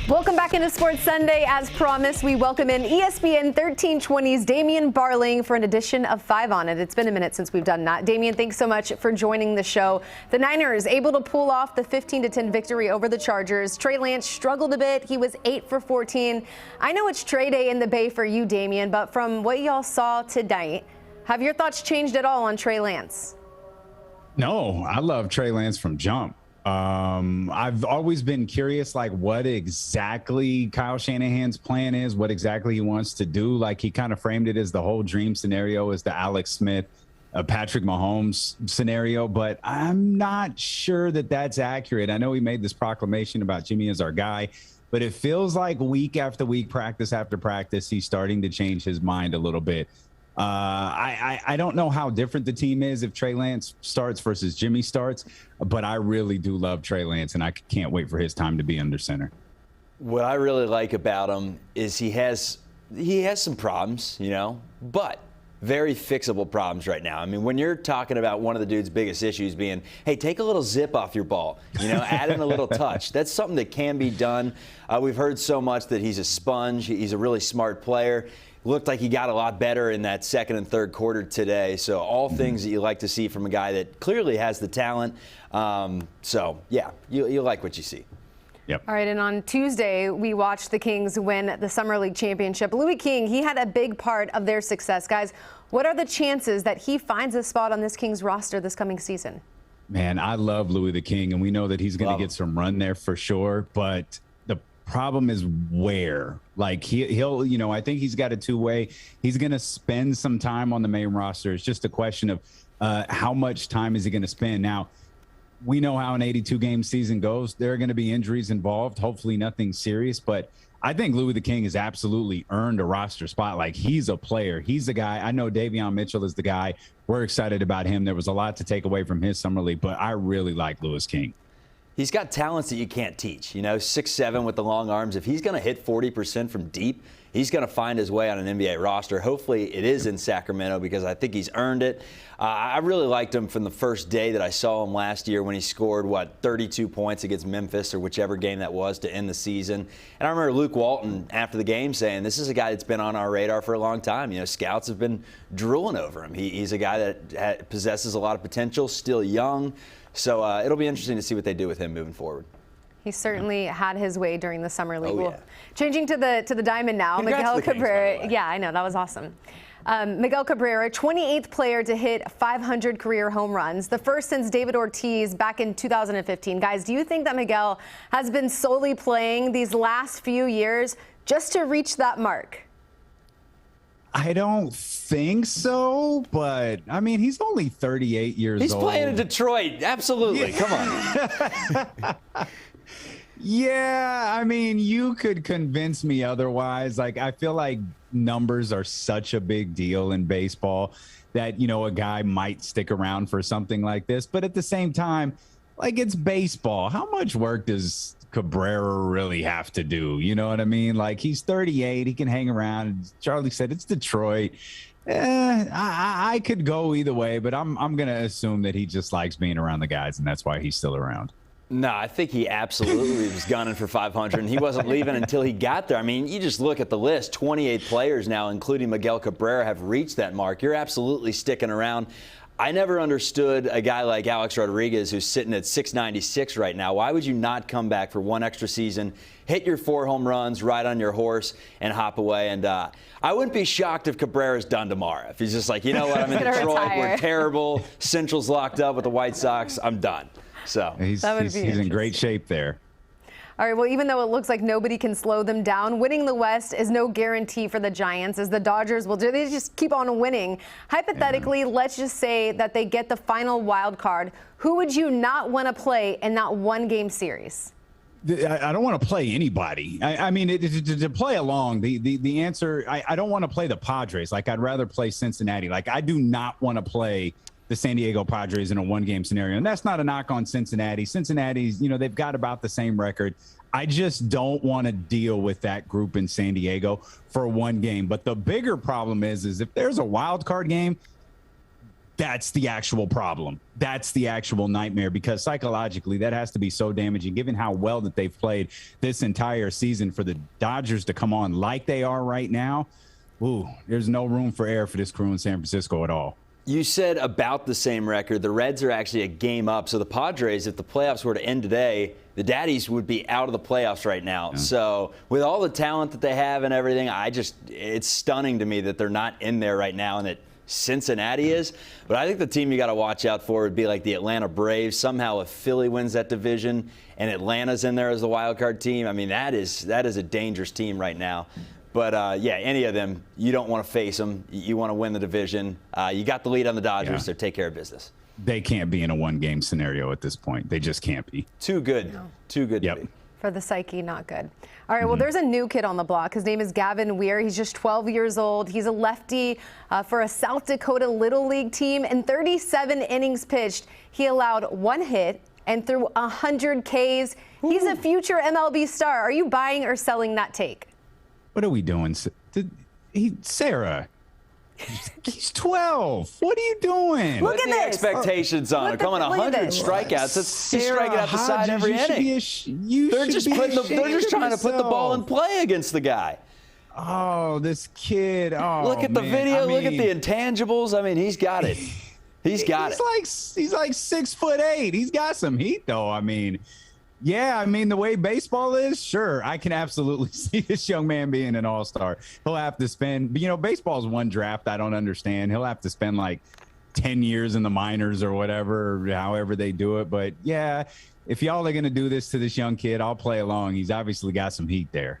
Welcome back into Sports Sunday. As promised, we welcome in ESPN 1320's Damien Barling for an edition of 5 on It. It's been a minute since we've done that. Damien, thanks so much for joining the show. The Niners able to pull off the 15-10 victory over the Chargers. Trey Lance struggled a bit. He was 8 for 14. I know it's Trey Day in the Bay for you, Damien, but from what y'all saw tonight, have your thoughts changed at all on Trey Lance? No, I love Trey Lance from jump. I've always been curious, like, what exactly Kyle Shanahan's plan is, what exactly he wants to do. Like, he kind of framed it as the whole dream scenario, as the Alex Smith, Patrick Mahomes scenario, but I'm not sure that that's accurate. I know he made this proclamation about Jimmy as our guy, but it feels like week after week, practice after practice, he's starting to change his mind a little bit. I don't know how different the team is if Trey Lance starts versus Jimmy starts, but I really do love Trey Lance, and I can't wait for his time to be under center. What I really like about him is he has some problems, but very fixable problems right now. I mean, when you're talking about one of the dude's biggest issues being, hey, take a little zip off your ball, add in a little touch. That's something that can be done. We've heard so much that he's a sponge. He's a really smart player. Looked like he got a lot better in that second and third quarter today. So all things that you like to see from a guy that clearly has the talent. So, yeah, you like what you see. Yep. All right, and on Tuesday, we watched the Kings win the Summer League Championship. Louis King, he had a big part of their success. Guys, what are the chances that he finds a spot on this Kings roster this coming season? Man, I love Louis the King, and we know that he's going to get some run there for sure, but the problem is where. Like, he'll I think he's got a two-way. He's going to spend some time on the main roster. It's just a question of how much time is he going to spend. Now, we know how an 82-game season goes. There are going to be injuries involved, hopefully nothing serious, but I think Louis the King has absolutely earned a roster spot. Like, he's a player. He's the guy. I know Davion Mitchell is the guy. We're excited about him. There was a lot to take away from his summer league, but I really like Louis King. He's got talents that you can't teach. 6'7" with the long arms. If he's going to hit 40% from deep, he's going to find his way on an NBA roster. Hopefully it is in Sacramento because I think he's earned it. I really liked him from the first day that I saw him last year when he scored, 32 points against Memphis or whichever game that was to end the season. And I remember Luke Walton after the game saying, this is a guy that's been on our radar for a long time. Scouts have been drooling over him. He's a guy that possesses a lot of potential, still young. So it'll be interesting to see what they do with him moving forward. He certainly had his way during the summer league. Oh, yeah. Changing to the Diamond now, Miguel Cabrera. Yeah, I know, that was awesome. Miguel Cabrera, 28th player to hit 500 career home runs, the first since David Ortiz back in 2015. Guys, do you think that Miguel has been solely playing these last few years just to reach that mark? I don't think so, but I mean, he's only 38 years old. He's playing in Detroit. Absolutely. Yeah. Come on. Yeah, I mean, you could convince me otherwise. Like, I feel like numbers are such a big deal in baseball that, a guy might stick around for something like this. But at the same time, like, it's baseball. How much work does Cabrera really have to do? You know what I mean? Like, he's 38. He can hang around. Charlie said it's Detroit. I could go either way, but I'm going to assume that he just likes being around the guys, and that's why he's still around. No, I think he absolutely was gunning for 500, and he wasn't leaving until he got there. I mean, you just look at the list. 28 players now, including Miguel Cabrera, have reached that mark. You're absolutely sticking around. I never understood a guy like Alex Rodriguez, who's sitting at 696 right now. Why would you not come back for one extra season, hit your 4 home runs, ride on your horse, and hop away? And I wouldn't be shocked if Cabrera's done tomorrow. If he's just like, you know what, I'm in Detroit, we're terrible, Central's locked up with the White Sox, I'm done. So he's in great shape there. All right, well, even though it looks like nobody can slow them down, winning the West is no guarantee for the Giants, as the Dodgers will do. They just keep on winning. Hypothetically, let's just say that they get the final wild card. Who would you not want to play in that one-game series? I don't want to play anybody. I mean, to play along, the answer, I don't want to play the Padres. Like, I'd rather play Cincinnati. Like, I do not want to play the San Diego Padres in a one-game scenario. And that's not a knock on Cincinnati. Cincinnati's, they've got about the same record. I just don't want to deal with that group in San Diego for one game. But the bigger problem is if there's a wild card game, That's the actual problem. That's the actual nightmare, because psychologically that has to be so damaging, given how well that they've played this entire season. For the Dodgers to come on like they are right now, ooh, there's no room for error for this crew in San Francisco at all. You said about the same record. The Reds are actually a game up. So the Padres, if the playoffs were to end today, the Daddies would be out of the playoffs right now. Yeah. So with all the talent that they have and everything, it's stunning to me that they're not in there right now and that Cincinnati is. But I think the team you got to watch out for would be like the Atlanta Braves. Somehow if Philly wins that division and Atlanta's in there as the wild card team, I mean, that is a dangerous team right now. But, yeah, any of them, you don't want to face them. You want to win the division. You got the lead on the Dodgers, so take care of business. They can't be in a one-game scenario at this point. They just can't be. Too good. No. Too good to be. For the psyche, not good. All right, well, there's a new kid on the block. His name is Gavin Weir. He's just 12 years old. He's a lefty for a South Dakota Little League team. In 37 innings pitched, he allowed 1 hit and threw 100 Ks. He's a future MLB star. Are you buying or selling that take? What are we doing? Sarah, he's 12. What are you doing? Look at the this. expectations on him. Come on, 100 strikeouts. He's striking out the side every inning. They're just trying to put the ball in play against the guy. Oh, this kid. Oh, look at the video. Look at the intangibles. I mean, he's got it. He's like 6'8". He's got some heat, though. I mean, yeah, I mean, the way baseball is, sure, I can absolutely see this young man being an all-star. He'll have to spend, baseball's one draft I don't understand. He'll have to spend like 10 years in the minors or whatever, however they do it. But yeah, if y'all are going to do this to this young kid, I'll play along. He's obviously got some heat there.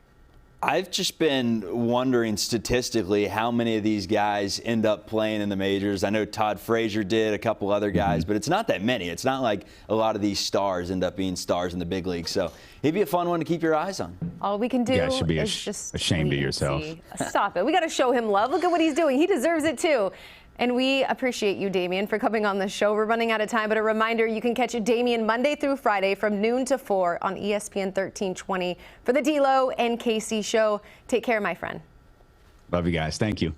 I've just been wondering statistically how many of these guys end up playing in the majors. I know Todd Frazier did, a couple other guys, but it's not that many. It's not like a lot of these stars end up being stars in the big league. So it'd be a fun one to keep your eyes on. All we can do is be just ashamed of yourself. Stop it. We got to show him love. Look at what he's doing. He deserves it too. And we appreciate you, Damien, for coming on the show. We're running out of time, but a reminder, you can catch Damien Monday through Friday from noon to 4 on ESPN 1320 for the D-Lo and Casey show. Take care, my friend. Love you guys. Thank you.